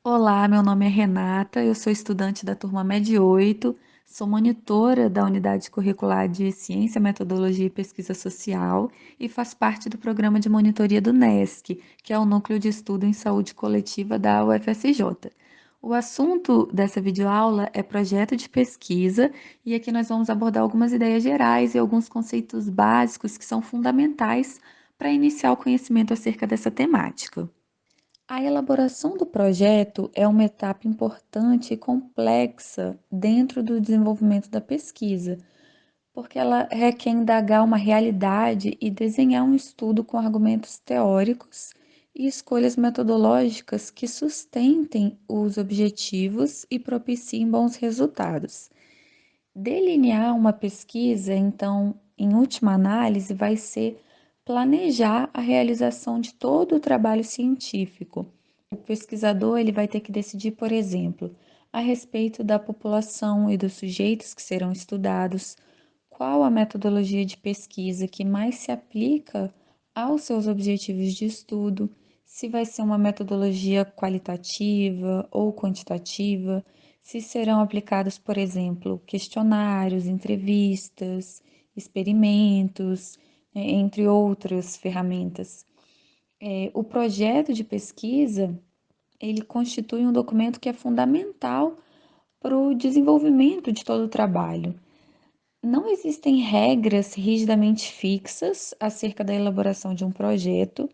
Olá, meu nome é Renata, eu sou estudante da turma MED 8, sou monitora da Unidade Curricular de Ciência, Metodologia e Pesquisa Social e faço parte do programa de monitoria do NESC, que é o Núcleo de Estudo em Saúde Coletiva da UFSJ. O assunto dessa videoaula é projeto de pesquisa e aqui nós vamos abordar algumas ideias gerais e alguns conceitos básicos que são fundamentais para iniciar o conhecimento acerca dessa temática. A elaboração do projeto é uma etapa importante e complexa dentro do desenvolvimento da pesquisa, porque ela requer indagar uma realidade e desenhar um estudo com argumentos teóricos e escolhas metodológicas que sustentem os objetivos e propiciem bons resultados. Delinear uma pesquisa, então, em última análise, vai ser planejar a realização de todo o trabalho científico. O pesquisador ele vai ter que decidir, por exemplo, a respeito da população e dos sujeitos que serão estudados, qual a metodologia de pesquisa que mais se aplica aos seus objetivos de estudo, se vai ser uma metodologia qualitativa ou quantitativa, se serão aplicados, por exemplo, questionários, entrevistas, experimentos, entre outras ferramentas. O projeto de pesquisa, ele constitui um documento que é fundamental para o desenvolvimento de todo o trabalho. Não existem regras rigidamente fixas acerca da elaboração de um projeto.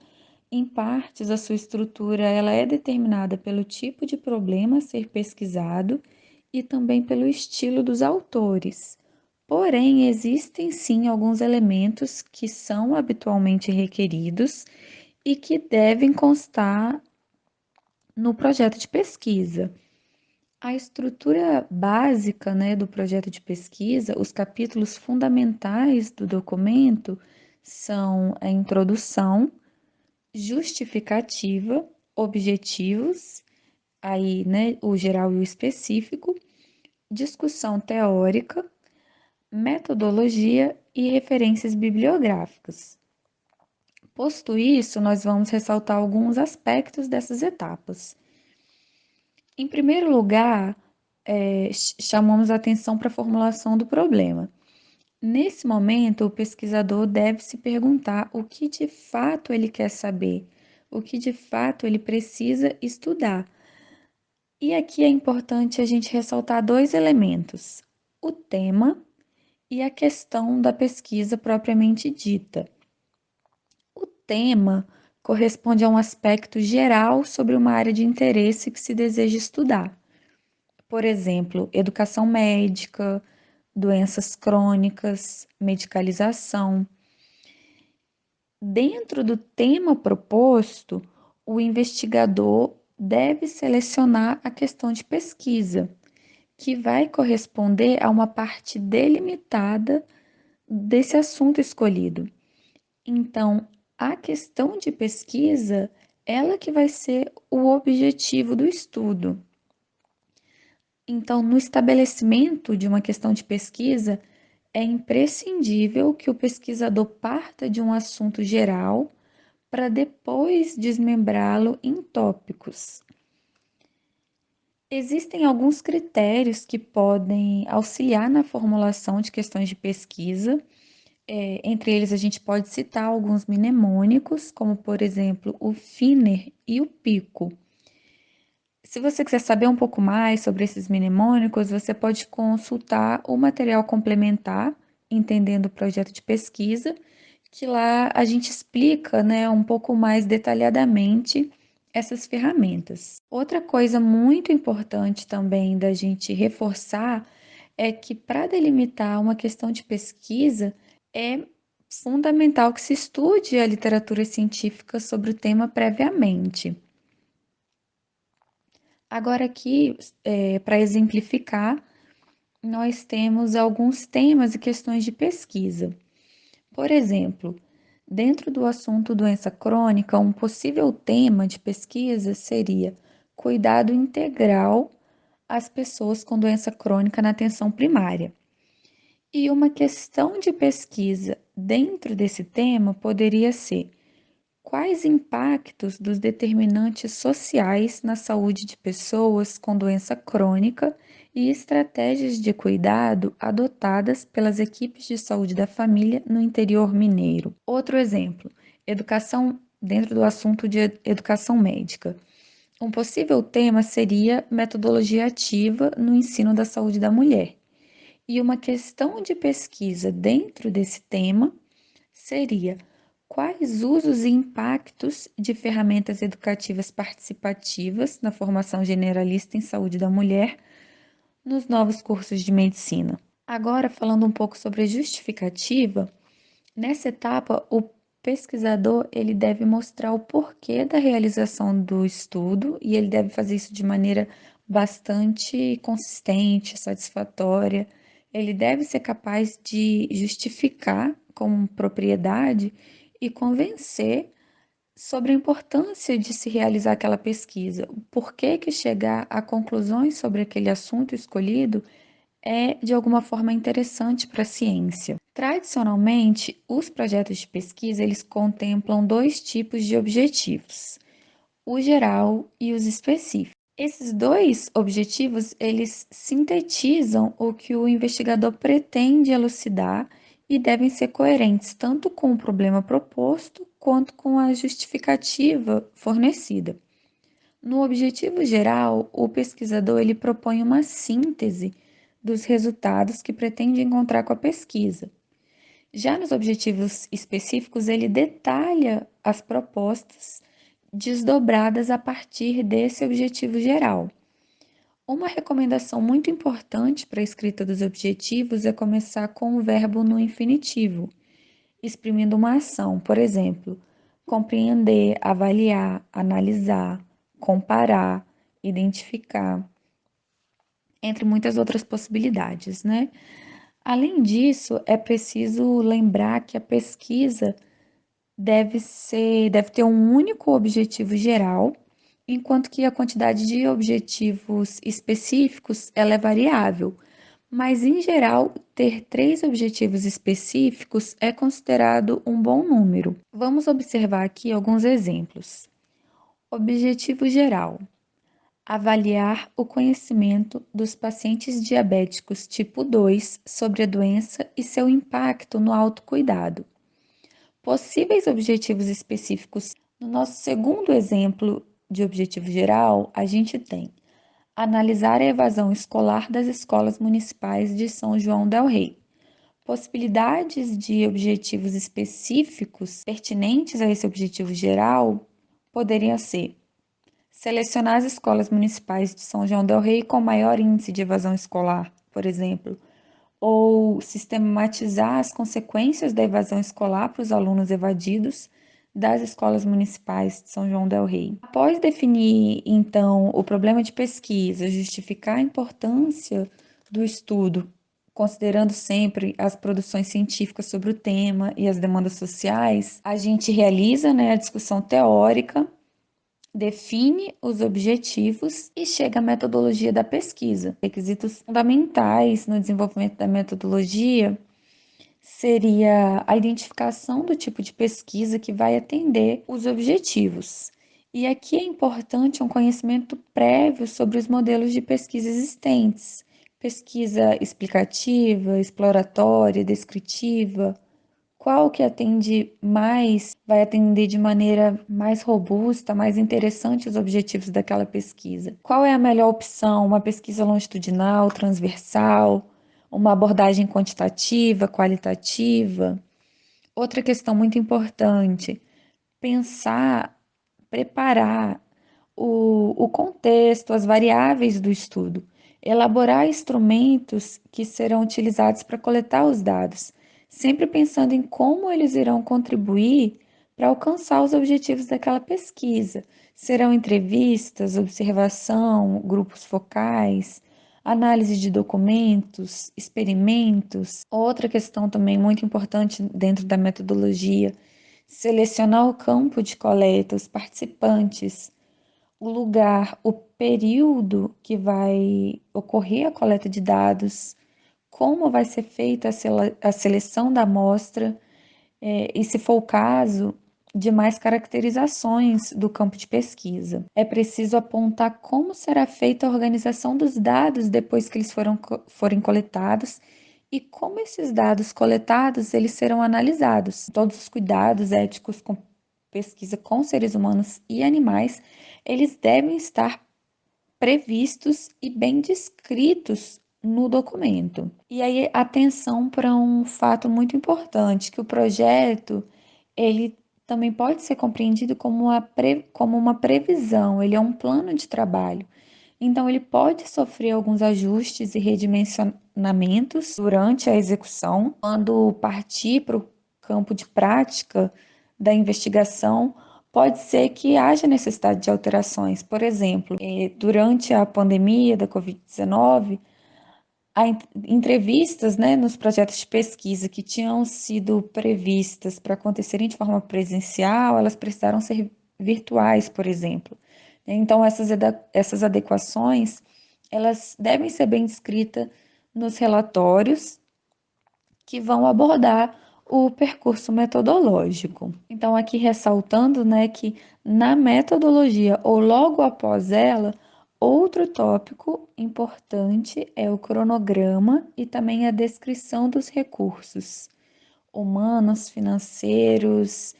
Em partes, a sua estrutura ela é determinada pelo tipo de problema a ser pesquisado e também pelo estilo dos autores. Porém, existem sim alguns elementos que são habitualmente requeridos e que devem constar no projeto de pesquisa. A estrutura básica, né, do projeto de pesquisa, os capítulos fundamentais do documento são a introdução, justificativa, objetivos, aí, né, o geral e o específico, discussão teórica, metodologia e referências bibliográficas. Posto isso, nós vamos ressaltar alguns aspectos dessas etapas. Em primeiro lugar, chamamos a atenção para a formulação do problema. Nesse momento, o pesquisador deve se perguntar o que de fato ele quer saber, o que de fato ele precisa estudar. E aqui é importante a gente ressaltar dois elementos: o tema e a questão da pesquisa propriamente dita. O tema corresponde a um aspecto geral sobre uma área de interesse que se deseja estudar. Por exemplo, educação médica, doenças crônicas, medicalização. Dentro do tema proposto, o investigador deve selecionar a questão de pesquisa, que vai corresponder a uma parte delimitada desse assunto escolhido. Então, a questão de pesquisa, ela que vai ser o objetivo do estudo. Então, no estabelecimento de uma questão de pesquisa, é imprescindível que o pesquisador parta de um assunto geral para depois desmembrá-lo em tópicos. Existem alguns critérios que podem auxiliar na formulação de questões de pesquisa. Entre eles, a gente pode citar alguns mnemônicos, como, por exemplo, o Finer e o Pico. Se você quiser saber um pouco mais sobre esses mnemônicos, você pode consultar o material complementar, Entendendo o Projeto de Pesquisa, que lá a gente explica, né, um pouco mais detalhadamente essas ferramentas. Outra coisa muito importante também da gente reforçar é que para delimitar uma questão de pesquisa é fundamental que se estude a literatura científica sobre o tema previamente. Agora aqui, para exemplificar, nós temos alguns temas e questões de pesquisa. Por exemplo, dentro do assunto doença crônica, um possível tema de pesquisa seria cuidado integral às pessoas com doença crônica na atenção primária. E uma questão de pesquisa dentro desse tema poderia ser quais impactos dos determinantes sociais na saúde de pessoas com doença crônica e estratégias de cuidado adotadas pelas equipes de saúde da família no interior mineiro. Outro exemplo, educação dentro do assunto de educação médica. Um possível tema seria metodologia ativa no ensino da saúde da mulher. E uma questão de pesquisa dentro desse tema seria: quais usos e impactos de ferramentas educativas participativas na formação generalista em saúde da mulher nos novos cursos de medicina? Agora, falando um pouco sobre a justificativa, nessa etapa, o pesquisador ele deve mostrar o porquê da realização do estudo e ele deve fazer isso de maneira bastante consistente, satisfatória. Ele deve ser capaz de justificar com propriedade e convencer sobre a importância de se realizar aquela pesquisa, o porquê que chegar a conclusões sobre aquele assunto escolhido é de alguma forma interessante para a ciência. Tradicionalmente, os projetos de pesquisa eles contemplam dois tipos de objetivos: o geral e os específicos. Esses dois objetivos eles sintetizam o que o investigador pretende elucidar e devem ser coerentes tanto com o problema proposto quanto com a justificativa fornecida. No objetivo geral, o pesquisador ele propõe uma síntese dos resultados que pretende encontrar com a pesquisa. Já nos objetivos específicos, ele detalha as propostas desdobradas a partir desse objetivo geral. Uma recomendação muito importante para a escrita dos objetivos é começar com o verbo no infinitivo, exprimindo uma ação, por exemplo, compreender, avaliar, analisar, comparar, identificar, entre muitas outras possibilidades, né? Além disso, é preciso lembrar que a pesquisa deve ter um único objetivo geral, enquanto que a quantidade de objetivos específicos ela é variável. Mas, em geral, ter 3 objetivos específicos é considerado um bom número. Vamos observar aqui alguns exemplos. Objetivo geral: avaliar o conhecimento dos pacientes diabéticos tipo 2 sobre a doença e seu impacto no autocuidado. Possíveis objetivos específicos. No nosso segundo exemplo de objetivo geral, a gente tem analisar a evasão escolar das escolas municipais de São João del Rei. Possibilidades de objetivos específicos pertinentes a esse objetivo geral poderiam ser: selecionar as escolas municipais de São João del Rei com maior índice de evasão escolar, por exemplo, ou sistematizar as consequências da evasão escolar para os alunos evadidos das escolas municipais de São João del Rei. Após definir, então, o problema de pesquisa, justificar a importância do estudo, considerando sempre as produções científicas sobre o tema e as demandas sociais, a gente realiza, né, a discussão teórica, define os objetivos e chega à metodologia da pesquisa. Requisitos fundamentais no desenvolvimento da metodologia seria a identificação do tipo de pesquisa que vai atender os objetivos. E aqui é importante um conhecimento prévio sobre os modelos de pesquisa existentes, pesquisa explicativa, exploratória, descritiva, qual que atende mais, vai atender de maneira mais robusta, mais interessante os objetivos daquela pesquisa. Qual é a melhor opção? Uma pesquisa longitudinal, transversal, uma abordagem quantitativa, qualitativa? Outra questão muito importante: pensar, preparar o contexto, as variáveis do estudo, elaborar instrumentos que serão utilizados para coletar os dados, sempre pensando em como eles irão contribuir para alcançar os objetivos daquela pesquisa. Serão entrevistas, observação, grupos focais, análise de documentos, experimentos. Outra questão também muito importante dentro da metodologia: selecionar o campo de coleta, os participantes, o lugar, o período que vai ocorrer a coleta de dados, como vai ser feita a seleção da amostra, e se for o caso, de mais caracterizações do campo de pesquisa. É preciso apontar como será feita a organização dos dados depois que eles forem coletados e como esses dados coletados eles serão analisados. Todos os cuidados éticos com pesquisa com seres humanos e animais, eles devem estar previstos e bem descritos no documento. E aí, atenção para um fato muito importante, que o projeto, ele também pode ser compreendido como uma previsão, ele é um plano de trabalho. Então, ele pode sofrer alguns ajustes e redimensionamentos durante a execução, quando partir para o campo de prática da investigação, pode ser que haja necessidade de alterações. Por exemplo, durante a pandemia da Covid-19, entrevistas, né, nos projetos de pesquisa que tinham sido previstas para acontecerem de forma presencial, elas precisaram ser virtuais, por exemplo. Então, essas adequações, elas devem ser bem descritas nos relatórios que vão abordar o percurso metodológico. Então, aqui ressaltando, né, que na metodologia ou logo após ela, outro tópico importante é o cronograma e também a descrição dos recursos humanos, financeiros,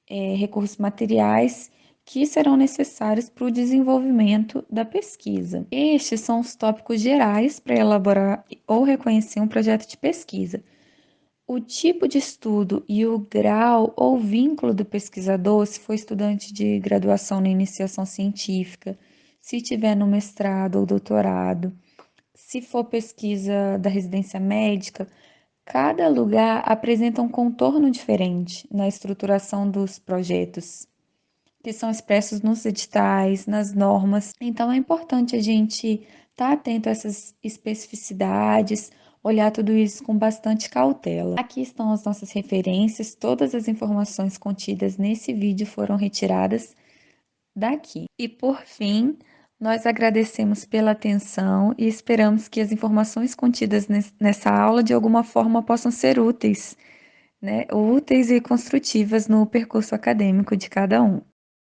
recursos materiais que serão necessários para o desenvolvimento da pesquisa. Estes são os tópicos gerais para elaborar ou reconhecer um projeto de pesquisa. O tipo de estudo e o grau ou vínculo do pesquisador, se for estudante de graduação na iniciação científica, se tiver no mestrado ou doutorado, se for pesquisa da residência médica, cada lugar apresenta um contorno diferente na estruturação dos projetos, que são expressos nos editais, nas normas. Então, é importante a gente estar atento a essas especificidades, olhar tudo isso com bastante cautela. Aqui estão as nossas referências, todas as informações contidas nesse vídeo foram retiradas daqui. E por fim, nós agradecemos pela atenção e esperamos que as informações contidas nessa aula de alguma forma possam ser úteis, né? Úteis e construtivas no percurso acadêmico de cada um.